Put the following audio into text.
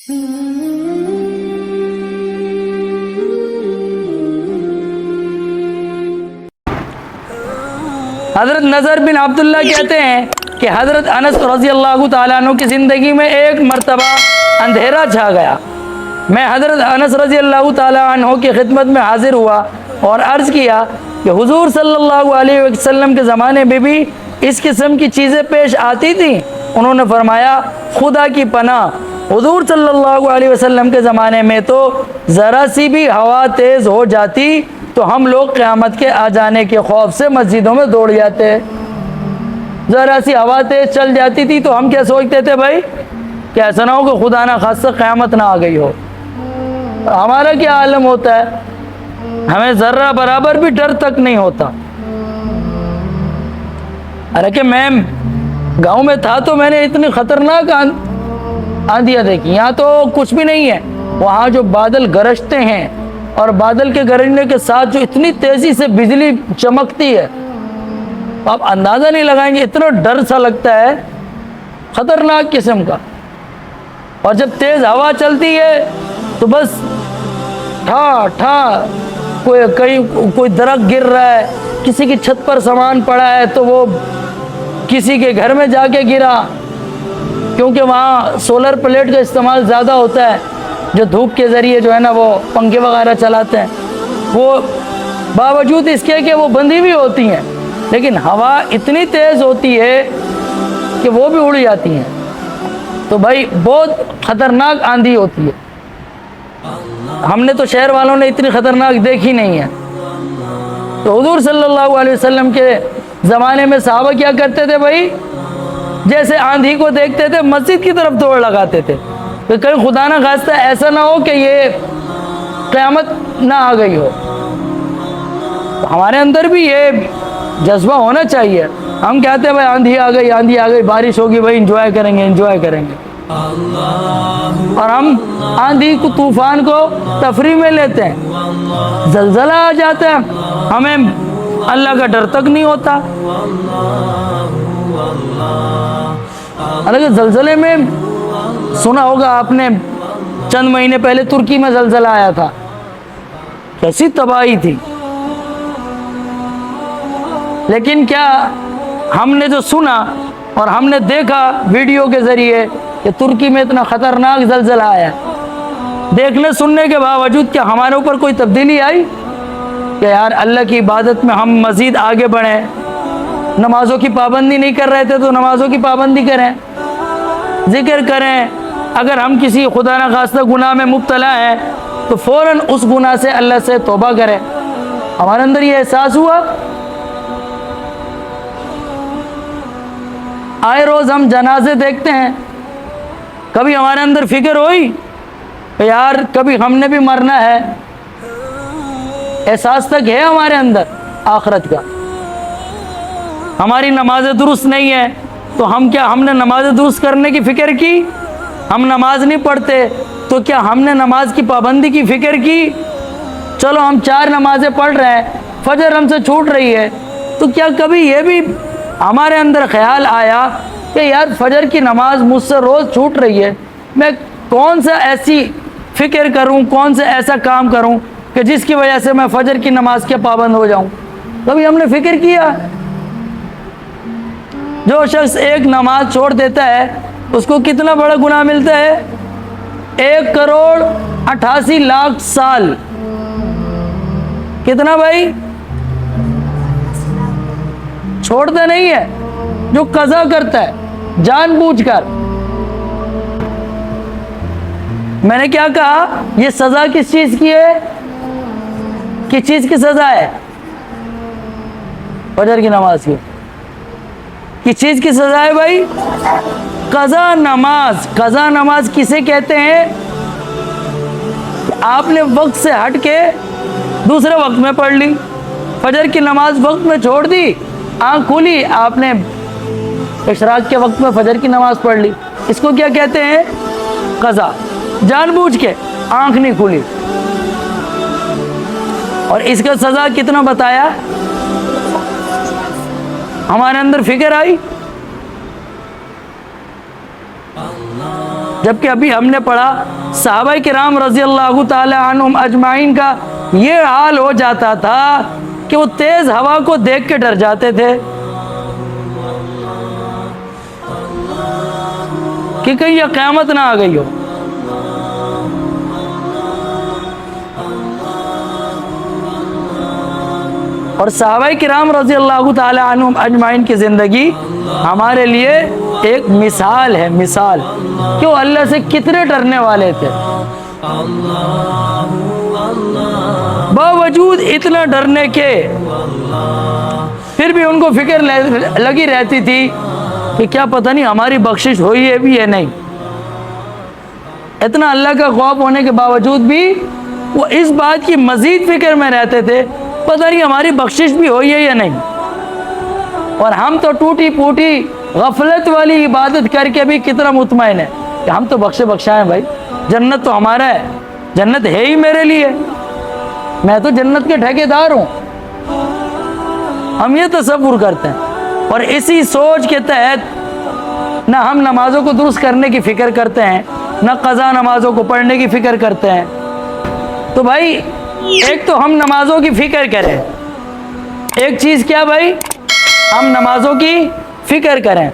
حضرت نذر بن عبداللہ کہتے ہیں کہ حضرت انس رضی اللہ تعالیٰ عنہ کی زندگی میں ایک مرتبہ اندھیرا چھا گیا۔ میں حضرت انس رضی اللہ تعالیٰ عنہ کی خدمت میں حاضر ہوا اور عرض کیا کہ حضور صلی اللہ علیہ وسلم کے زمانے میں بھی اس قسم کی چیزیں پیش آتی تھیں؟ انہوں نے فرمایا خدا کی پناہ، حضور صلی اللہ علیہ وسلم کے زمانے میں تو ذرا سی بھی ہوا تیز ہو جاتی تو ہم لوگ قیامت کے آ جانے کے خوف سے مسجدوں میں دوڑ جاتے۔ ذرا سی ہوا تیز چل جاتی تھی تو ہم کیا سوچتے تھے بھائی کہ ایسا نہ ہو کہ خدا نہ خاصہ قیامت نہ آ گئی ہو۔ ہمارا کیا عالم ہوتا ہے، ہمیں ذرہ برابر بھی ڈر تک نہیں ہوتا۔ حالانکہ میں گاؤں میں تھا تو میں نے اتنی خطرناک آندھیاں دیکھی، یہاں تو کچھ بھی نہیں ہے۔ وہاں جو بادل گرجتے ہیں اور بادل کے گرجنے کے ساتھ جو اتنی تیزی سے بجلی چمکتی ہے آپ اندازہ نہیں لگائیں گے، اتنا ڈر سا لگتا ہے، خطرناک قسم کا۔ اور جب تیز ہوا چلتی ہے تو بس ٹھا ٹھا کوئی درخت گر رہا ہے، کسی کی چھت پر سامان پڑا ہے تو وہ کسی کے گھر میں جا کے گرا، کیونکہ وہاں سولر پلیٹ کا استعمال زیادہ ہوتا ہے، جو دھوپ کے ذریعے جو ہے نا وہ پنکھے وغیرہ چلاتے ہیں، وہ باوجود اس کے کہ وہ بندھی بھی ہوتی ہیں لیکن ہوا اتنی تیز ہوتی ہے کہ وہ بھی اڑ جاتی ہیں۔ تو بھائی بہت خطرناک آندھی ہوتی ہے، ہم نے تو شہر والوں نے اتنی خطرناک دیکھی نہیں ہے۔ تو حضور صلی اللہ علیہ وسلم کے زمانے میں صحابہ کیا کرتے تھے بھائی، جیسے آندھی کو دیکھتے تھے مسجد کی طرف دوڑ لگاتے تھے کہ کہیں خدا نہ خواستہ ایسا نہ ہو کہ یہ قیامت نہ آ گئی ہو۔ ہمارے اندر بھی یہ جذبہ ہونا چاہیے۔ ہم کہتے ہیں بھائی آندھی آ گئی، آندھی آ گئی، بارش ہوگی، بھائی انجوائے کریں گے، انجوائے کریں گے، اور ہم آندھی کو طوفان کو تفریح میں لیتے ہیں۔ زلزلہ آ جاتا ہے ہمیں اللہ کا ڈر تک نہیں ہوتا۔ حالانکہ زلزلے میں سنا ہوگا آپ نے، چند مہینے پہلے ترکی میں زلزلہ آیا تھا، کیسی تباہی تھی۔ لیکن کیا ہم نے جو سنا اور ہم نے دیکھا ویڈیو کے ذریعے کہ ترکی میں اتنا خطرناک زلزلہ آیا، دیکھنے سننے کے باوجود کیا ہمارے اوپر کوئی تبدیلی آئی کہ یار اللہ کی عبادت میں ہم مزید آگے بڑھیں؟ نمازوں کی پابندی نہیں کر رہے تھے تو نمازوں کی پابندی کریں، ذکر کریں، اگر ہم کسی خدا نہ خواستہ گناہ میں مبتلا ہیں تو فوراً اس گناہ سے اللہ سے توبہ کریں۔ ہمارے اندر یہ احساس ہوا؟ آئے روز ہم جنازے دیکھتے ہیں، کبھی ہمارے اندر فکر ہوئی کہ یار کبھی ہم نے بھی مرنا ہے؟ احساس تک ہے ہمارے اندر آخرت کا؟ ہماری نماز درست نہیں ہے تو ہم نے نماز درست کرنے کی فکر کی؟ ہم نماز نہیں پڑھتے تو کیا ہم نے نماز کی پابندی کی فکر کی؟ چلو ہم 4 نمازیں پڑھ رہے ہیں، فجر ہم سے چھوٹ رہی ہے، تو کیا کبھی یہ بھی ہمارے اندر خیال آیا کہ یار فجر کی نماز مجھ سے روز چھوٹ رہی ہے، میں کون سا ایسی فکر کروں، کون سا ایسا کام کروں کہ جس کی وجہ سے میں فجر کی نماز کے پابند ہو جاؤں؟ کبھی ہم نے فکر کیا؟ جو شخص ایک نماز چھوڑ دیتا ہے اس کو کتنا بڑا گناہ ملتا ہے؟ 1,88,00,000 سال۔ کتنا بھائی؟ چھوڑتا نہیں ہے، جو قضا کرتا ہے جان بوجھ کر۔ میں نے کیا کہا؟ یہ سزا کس چیز کی ہے؟ کس چیز کی سزا ہے؟ فجر کی نماز کی۔ کس چیز کی سزا ہے بھائی؟ قضا نماز۔ قضا نماز کسے کہتے ہیں؟ آپ نے وقت سے ہٹ کے دوسرے وقت میں پڑھ لی، فجر کی نماز وقت میں چھوڑ دی، آنکھ کھولی، آپ نے اشراق کے وقت میں فجر کی نماز پڑھ لی، اس کو کیا کہتے ہیں؟ قضا۔ جان بوجھ کے آنکھ نہیں کھولی، اور اس کا سزا کتنا بتایا؟ ہمارے اندر فکر آئی؟ جبکہ ابھی ہم نے پڑھا صحابہ کرام رضی اللہ تعالی عنہم اجمعین کا یہ حال ہو جاتا تھا کہ وہ تیز ہوا کو دیکھ کے ڈر جاتے تھے کہ کہیں یہ قیامت نہ آ گئی ہو. اور صحابہ کرام رضی اللہ تعالی عنہم اجمعین کی زندگی ہمارے لیے ایک مثال ہے، مثال کہ وہ اللہ سے کتنے ڈرنے والے تھے. باوجود اتنا ڈرنے کے پھر بھی ان کو فکر لگی رہتی تھی کہ کیا پتہ نہیں ہماری بخشش ہوئی ہے بھی ہے نہیں. اتنا اللہ کا خوف ہونے کے باوجود بھی وہ اس بات کی مزید فکر میں رہتے تھے پتہ نہیں ہماری بخشش بھی ہوئی ہے یا نہیں. اور ہم تو ٹوٹی پھوٹی غفلت والی عبادت کر کے بھی کتنا مطمئن ہے کہ ہم تو بخشے بخشا ہیں بھائی، جنت تو ہمارا ہے، جنت ہے ہی میرے لیے، میں تو جنت کے ٹھیکیدار ہوں. ہم یہ تصور کرتے ہیں اور اسی سوچ کے تحت نہ ہم نمازوں کو درست کرنے کی فکر کرتے ہیں، نہ قضا نمازوں کو پڑھنے کی فکر کرتے ہیں. تو بھائی ایک تو ہم نمازوں کی فکر کریں، ایک چیز کیا بھائی، ہم نمازوں کی فکر کریں.